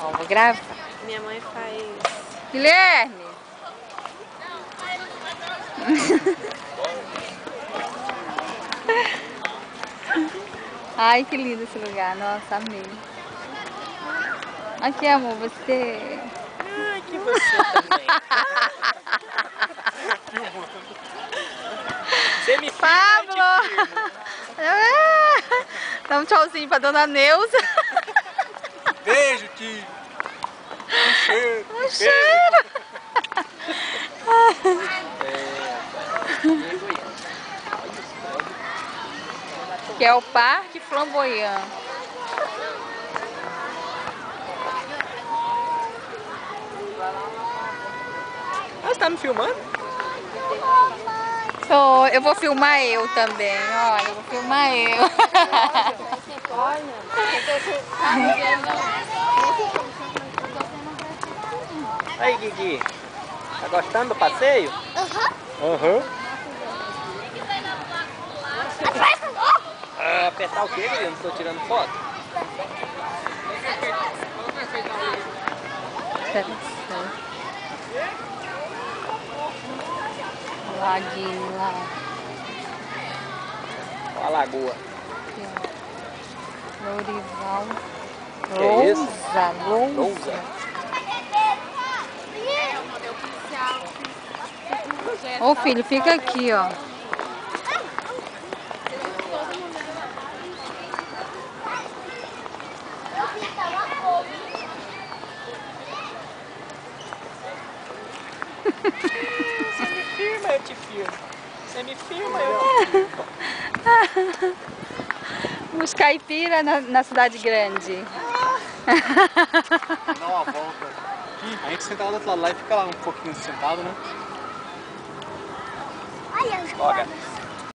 Ó, vou gravar. Minha mãe faz... Guilherme! Ai, que lindo esse lugar. Nossa, amei. Aqui, amor, você... Ai, que você também. Você me filma, Pablo! Dá um tchauzinho pra dona Neuza. Beijo, tio. Um cheiro. Um cheiro. Que é o Parque Flamboyant. Você tá me filmando? Oh, eu vou filmar eu também. Olha, eu vou filmar eu. Aí, Guigui. Tá gostando do passeio? Aham. Apertar o quê, Guigui? Eu não tô tirando foto? Laguinho lá. Olha a lagoa. Aqui, ó. Lourival. Que é isso? Lousa. Ô filho, fica aqui, ó. Você me filma, eu te filmo. Você me filma, eu te filmo. Os caipira na cidade grande. Dá uma volta. A gente senta lá do outro lado lá e fica lá um pouquinho sentado, né? Olha.